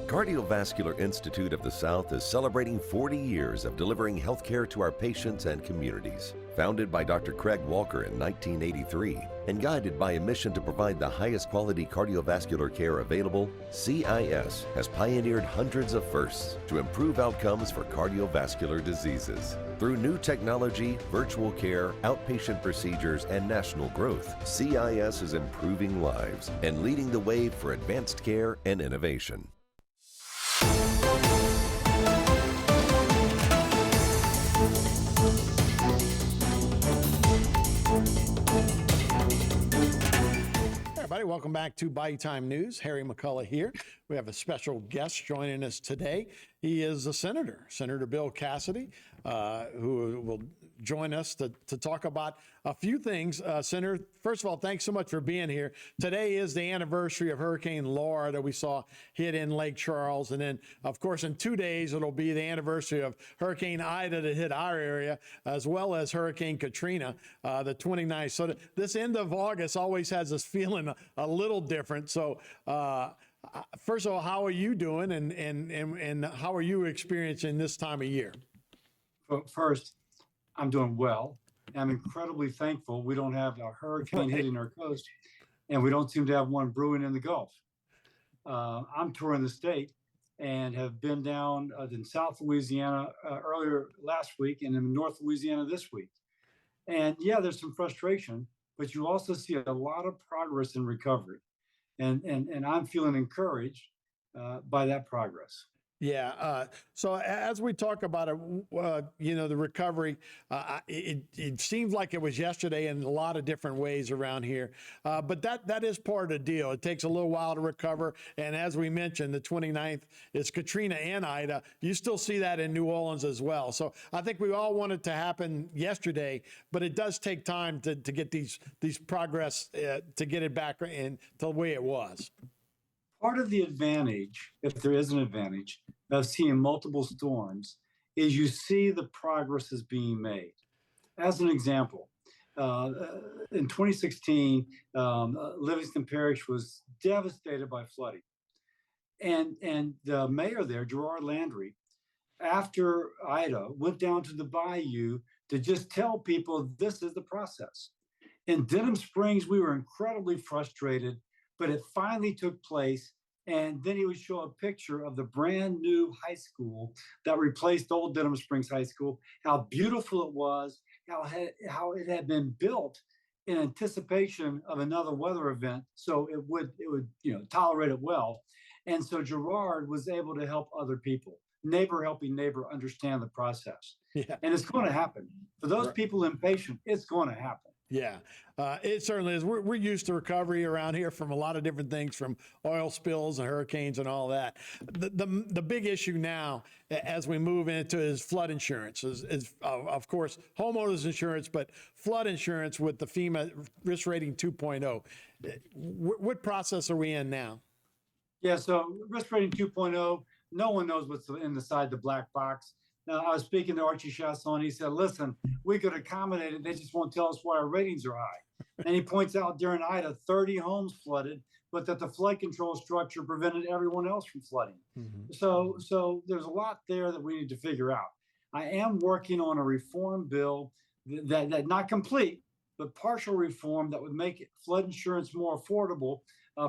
Cardiovascular Institute of the South is celebrating 40 years of delivering healthcare to our patients and communities. Founded by Dr. Craig Walker in 1983 and guided by a mission to provide the highest quality cardiovascular care available, CIS has pioneered hundreds of firsts to improve outcomes for cardiovascular diseases. Through new technology, virtual care, outpatient procedures, and national growth, CIS is improving lives and leading the way for advanced care and innovation. Everybody, welcome back to Bayou Time News. Harry McCullough here. We have a special guest joining us today. He is a senator, Senator Bill Cassidy, who will join us to talk about a few things. Senator, first of all, thanks so much for being here. Today is the anniversary of Hurricane Laura that we saw hit in Lake Charles. And then, of course, in 2 days, it'll be the anniversary of Hurricane Ida that hit our area, as well as Hurricane Katrina, the 29th. So this end of August always has us feeling a little different. So first of all, how are you doing, and how are you experiencing this time of year? Well, first, I'm doing well. I'm incredibly thankful we don't have a hurricane hitting our coast, and we don't seem to have one brewing in the Gulf. I'm touring the state and have been down in South Louisiana earlier last week and in North Louisiana this week. And yeah, there's some frustration, but you also see a lot of progress in recovery. And I'm feeling encouraged by that progress. Yeah. So as we talk about it, the recovery, it seems like it was yesterday in a lot of different ways around here. But that is part of the deal. It takes a little while to recover. And as we mentioned, the 29th is Katrina and Ida. You still see that in New Orleans as well. So I think we all want it to happen yesterday, but it does take time to get these progress to get it back in to the way it was. Part of the advantage, if there is an advantage, of seeing multiple storms is you see the progress is being made. As an example, in 2016, Livingston Parish was devastated by flooding. And the mayor there, Gerard Landry, after Ida, went down to the Bayou to just tell people this is the process. In Denham Springs, we were incredibly frustrated, but it finally took place. And then he would show a picture of the brand new high school that replaced old Denham Springs High School, how beautiful it was, how it had been built in anticipation of another weather event, so it would tolerate it well. And so Gerard was able to help other people, neighbor helping neighbor understand the process. Yeah. And it's going to happen. For those people impatient, it's going to happen. Yeah, it certainly is. We're used to recovery around here from a lot of different things, from oil spills and hurricanes and all that. The big issue now, as we move into, is flood insurance. Is of course homeowners insurance, but flood insurance with the FEMA risk rating 2.0. What process are we in now? Yeah, so risk rating 2.0. No one knows what's inside the black box. Now, I was speaking to Archie Chasson. He said, listen, we could accommodate it. They just won't tell us why our ratings are high. And he points out during Ida, 30 homes flooded, but that the flood control structure prevented everyone else from flooding. Mm-hmm. So there's a lot there that we need to figure out. I am working on a reform bill that not complete, but partial reform that would make flood insurance more affordable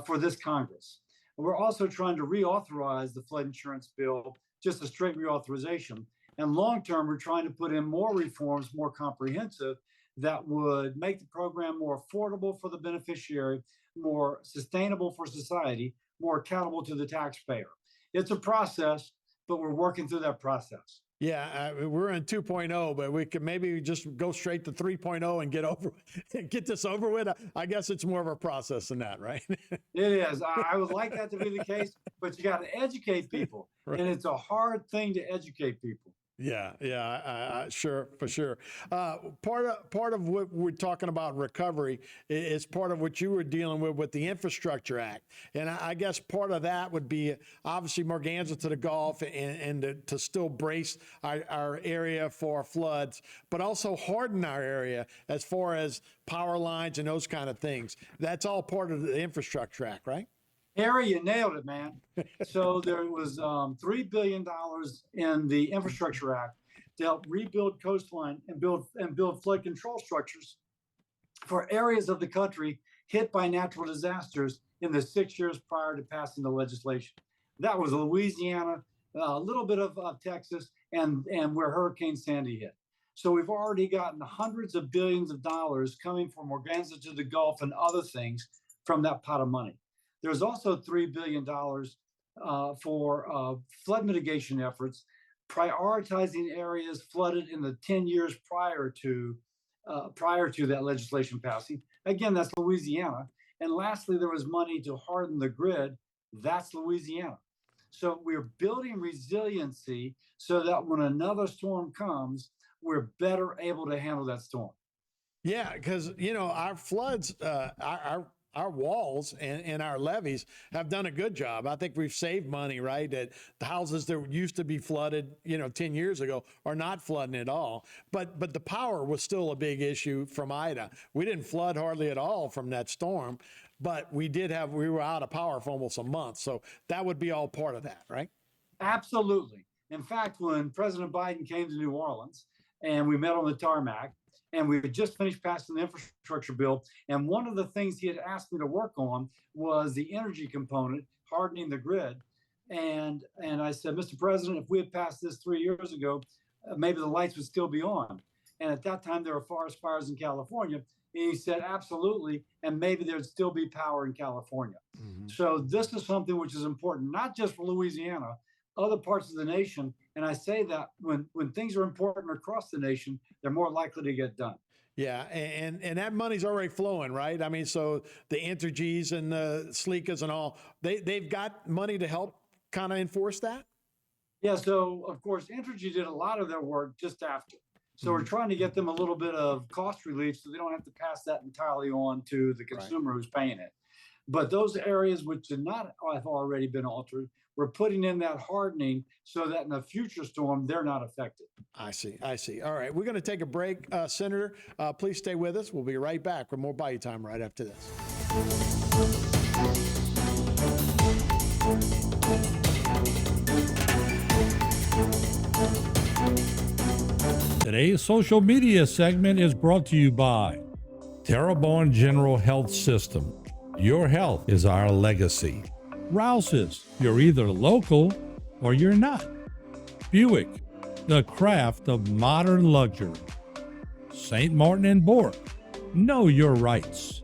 for this Congress. We're also trying to reauthorize the flood insurance bill, just a straight reauthorization. And long-term, we're trying to put in more reforms, more comprehensive, that would make the program more affordable for the beneficiary, more sustainable for society, more accountable to the taxpayer. It's a process, but we're working through that process. Yeah, we're in 2.0, but we could maybe just go straight to 3.0 and get this over with. I guess it's more of a process than that, right? It is. I would like that to be the case, but you got to educate people. Right. And it's a hard thing to educate people. Yeah, sure, for sure. Part of what we're talking about to is part of what you were dealing with the Infrastructure Act, and I guess part of that would be obviously Morganza to the Gulf and to still brace our area for floods, but also harden our area as far as power lines and those kind of things. That's all part of the Infrastructure Act, right? Harry, you nailed it, man. So there was $3 billion in the Infrastructure Act to help rebuild coastline and build flood control structures for areas of the country hit by natural disasters in the 6 years prior to passing the legislation. That was Louisiana, a little bit of Texas, and where Hurricane Sandy hit. So we've already gotten hundreds of billions of dollars coming from Organza to the Gulf and other things from that pot of money. There's also $3 billion for flood mitigation efforts, prioritizing areas flooded in the 10 years prior to that legislation passing. Again, that's Louisiana. And lastly, there was money to harden the grid. That's Louisiana. So we're building resiliency so that when another storm comes, we're better able to handle that storm. Yeah, because our floods, our walls and our levees have done a good job. I think we've saved money, right? That the houses that used to be flooded, 10 years ago are not flooding at all. But the power was still a big issue from Ida. We didn't flood hardly at all from that storm, but we were out of power for almost a month. So that would be all part of that, right? Absolutely. In fact, when President Biden came to New Orleans and we met on the tarmac, and we had just finished passing the infrastructure bill. And one of the things he had asked me to work on was the energy component, hardening the grid. And I said, Mr. President, if we had passed this 3 years ago, maybe the lights would still be on. And at that time, there were forest fires in California. And he said, absolutely. And maybe there'd still be power in California. Mm-hmm. So this is something which is important, not just for Louisiana, other parts of the nation. And I say that when things are important across the nation, they're more likely to get done. Yeah, and that money's already flowing, right? I mean, so the Entergy's and the Sleekas and all, they've got money to help kind of enforce that? Yeah, so of course, Entergy did a lot of their work just after. So we're trying to get them a little bit of cost relief so they don't have to pass that entirely on to the consumer who's paying it. But those areas which did not have already been altered, we're putting in that hardening so that in a future storm, they're not affected. I see. All right. We're going to take a break, Senator. Please stay with us. We'll be right back with more Bayou Time right after this. Today's social media segment is brought to you by Terrebonne General Health System. Your health is our legacy. Rouse's, you're either local or you're not. Buick, the craft of modern luxury. St. Martin and Bork, know your rights.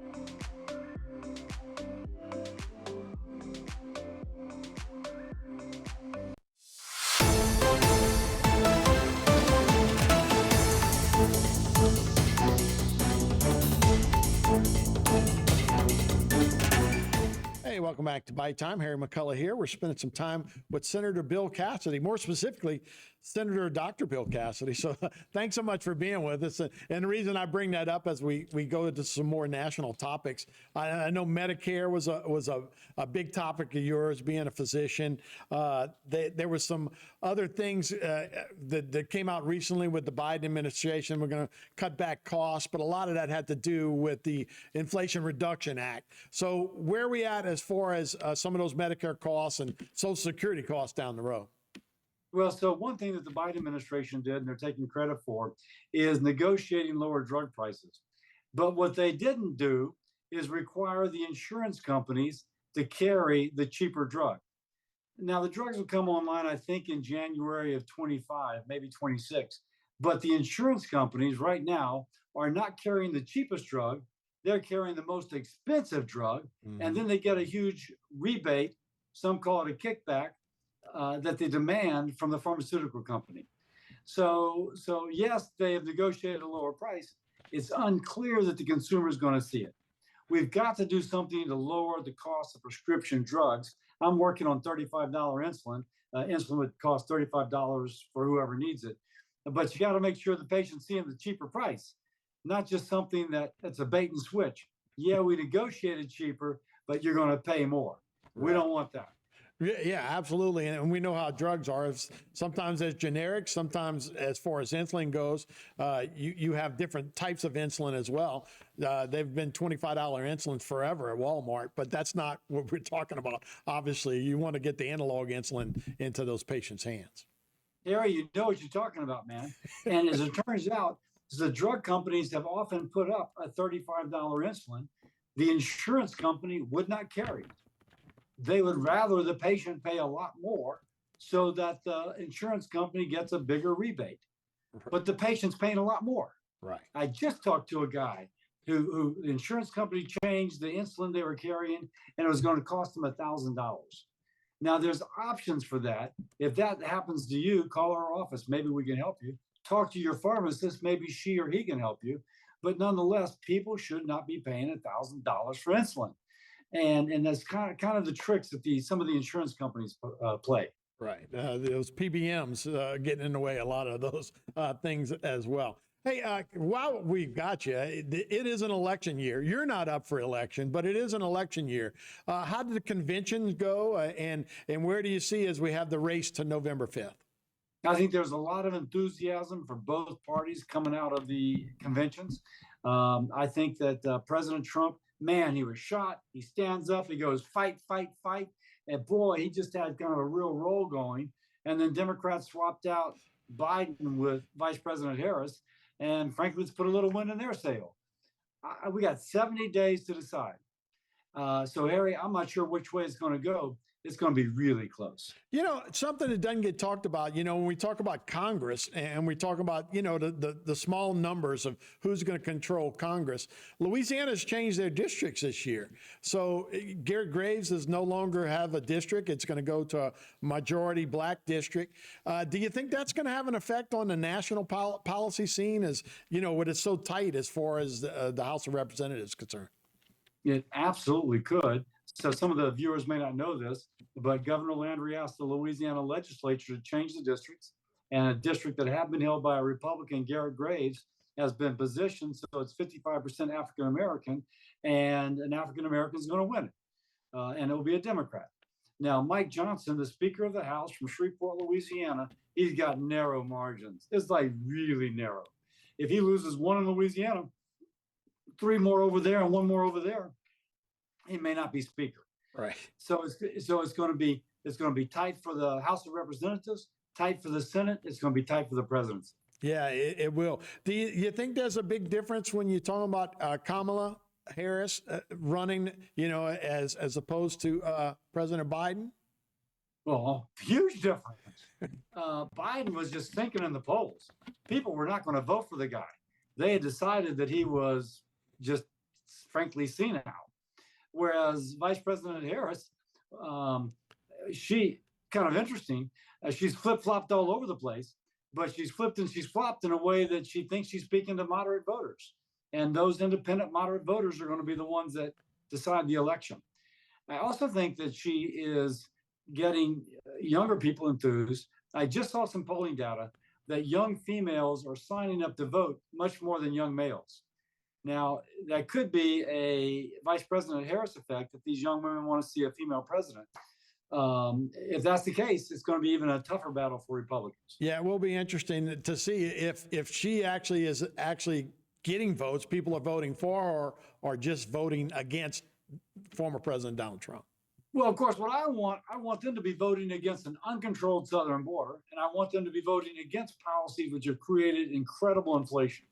Welcome back to Bayou Time. Harry McCullough here. We're spending some time with Senator Bill Cassidy, more specifically, Senator Dr. Bill Cassidy. So thanks so much for being with us. And the reason I bring that up as we go into some more national topics, I know Medicare was a big topic of yours, being a physician. There was some other things that came out recently with the Biden administration. We're going to cut back costs, but a lot of that had to do with the Inflation Reduction Act. So where are we at as far as some of those Medicare costs and Social Security costs down the road? Well, so one thing that the Biden administration did, and they're taking credit for, is negotiating lower drug prices. But what they didn't do is require the insurance companies to carry the cheaper drug. Now, the drugs will come online, I think, in January of 25, maybe 26. But the insurance companies right now are not carrying the cheapest drug. They're carrying the most expensive drug. Mm-hmm. And then they get a huge rebate, some call it a kickback, that they demand from the pharmaceutical company. So yes, they have negotiated a lower price. It's unclear that the consumer is going to see it. We've got to do something to lower the cost of prescription drugs. I'm working on $35 insulin. Insulin would cost $35 for whoever needs it. But you got to make sure the patient's seeing the cheaper price, not just something that's a bait and switch. Yeah, we negotiated cheaper, but you're going to pay more. Right. We don't want that. Yeah, absolutely. And we know how drugs are. Sometimes as generic, sometimes as far as insulin goes, you have different types of insulin as well. They've been $25 insulin forever at Walmart, but that's not what we're talking about. Obviously, you want to get the analog insulin into those patients' hands. Harry, you know what you're talking about, man. And as it turns out, the drug companies have often put up a $35 insulin. The insurance company would not carry it. They would rather the patient pay a lot more so that the insurance company gets a bigger rebate. But the patient's paying a lot more. Right. I just talked to a guy who the insurance company changed the insulin they were carrying, and it was going to cost them $1,000. Now, there's options for that. If that happens to you, call our office. Maybe we can help you. Talk to your pharmacist. Maybe she or he can help you. But nonetheless, people should not be paying $1,000 for insulin. And that's kind of the tricks that some of the insurance companies play. Right. Those PBMs getting in the way, a lot of those things as well. Hey, while we've got you, it is an election year. You're not up for election, but it is an election year. How did the conventions go, and where do you see as we have the race to November 5th? I think there's a lot of enthusiasm for both parties coming out of the conventions. I think that President Trump, man, he was shot. He stands up. He goes, fight, fight, fight. And boy, he just had kind of a real roll going. And then Democrats swapped out Biden with Vice President Harris. And frankly, let's put a little wind in their sail. We got 70 days to decide. So, Harry, I'm not sure which way it's going to go. It's going to be really close. You know, something that doesn't get talked about, you know, when we talk about Congress and we talk about, you know, the small numbers of who's going to control Congress, Louisiana's changed their districts this year. So Garrett Graves does no longer have a district. It's going to go to a majority black district. Do you think that's going to have an effect on the national policy scene as, you know, when it's so tight as far as the House of Representatives is concerned? It absolutely could. So some of the viewers may not know this, but Governor Landry asked the Louisiana legislature to change the districts, and a district that had been held by a Republican, Garrett Graves, has been positioned so it's 55% African American, and an African American is going to win it, and it will be a Democrat. Now, Mike Johnson, the Speaker of the House from Shreveport, Louisiana, he's got narrow margins. It's like really narrow. If he loses one in Louisiana, 3 more over there and 1 more over there, he may not be speaker. Right. So it's going to be tight for the House of Representatives, tight for the Senate. It's going to be tight for the presidency. Yeah, it will. Do you think there's a big difference when you're talking about Kamala Harris running, you know, as opposed to President Biden? Well, huge difference. Biden was just thinking in the polls. People were not going to vote for the guy. They had decided that he was just frankly senile. Whereas Vice President Harris, she kind of interesting. She's flip-flopped all over the place, but she's flipped and she's flopped in a way that she thinks she's speaking to moderate voters. And those independent moderate voters are going to be the ones that decide the election. I also think that she is getting younger people enthused. I just saw some polling data that young females are signing up to vote much more than young males. Now, that could be a Vice President Harris effect if these young women want to see a female president. If that's the case, it's going to be even a tougher battle for Republicans. Yeah, it will be interesting to see if she actually is getting votes, people are voting for her or just voting against former President Donald Trump. Well, of course, what I want them to be voting against an uncontrolled southern border, and I want them to be voting against policies which have created incredible inflation,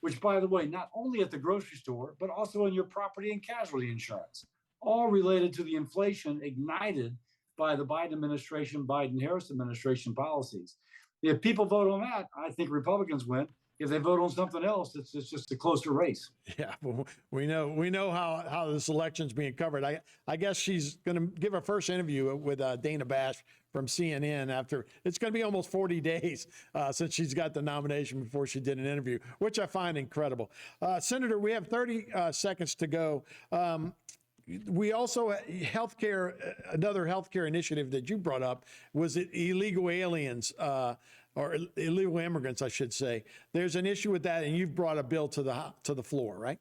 which, by the way, not only at the grocery store, but also in your property and casualty insurance, all related to the inflation ignited by the Biden administration, Biden-Harris administration policies. If people vote on that, I think Republicans win. If they vote on something else, it's just a closer race. Yeah, well, we know how this election's being covered. I guess she's going to give her first interview with Dana Bash from CNN after it's going to be almost 40 days since she's got the nomination before she did an interview, which I find incredible. Senator, we have 30 seconds to go. We also another healthcare initiative that you brought up was illegal aliens. Or illegal immigrants, I should say. There's an issue with that, and you've brought a bill to the floor, right?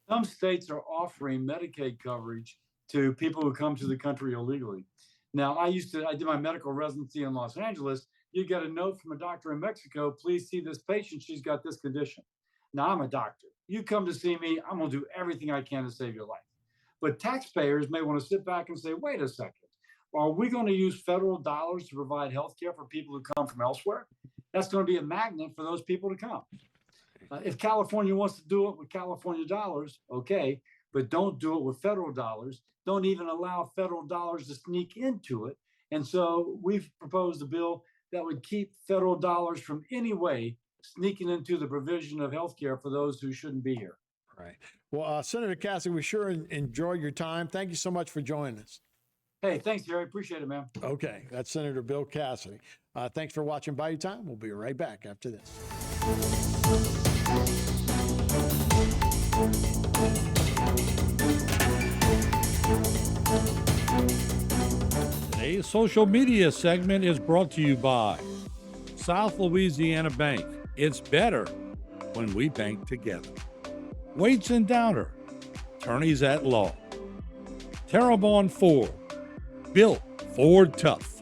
Some states are offering Medicaid coverage to people who come to the country illegally. Now, I did my medical residency in Los Angeles. You get a note from a doctor in Mexico, please see this patient, she's got this condition. Now, I'm a doctor. You come to see me, I'm gonna do everything I can to save your life. But taxpayers may want to sit back and say, wait a second, are we going to use federal dollars to provide health care for people who come from elsewhere? That's going to be a magnet for those people to come. If California wants to do it with California dollars, okay, but don't do it with federal dollars. Don't even allow federal dollars to sneak into it. And so we've proposed a bill that would keep federal dollars from any way sneaking into the provision of health care for those who shouldn't be here. Right. Well, Senator Cassidy, we sure enjoy your time. Thank you so much for joining us. Hey, thanks, Harry. Appreciate it, man. Okay, that's Senator Bill Cassidy. Thanks for watching Bayou Time. We'll be right back after this. Today's social media segment is brought to you by South Louisiana Bank. It's better when we bank together. Waits and Downer, attorneys at law. Terrebonne Ford, built Ford tough.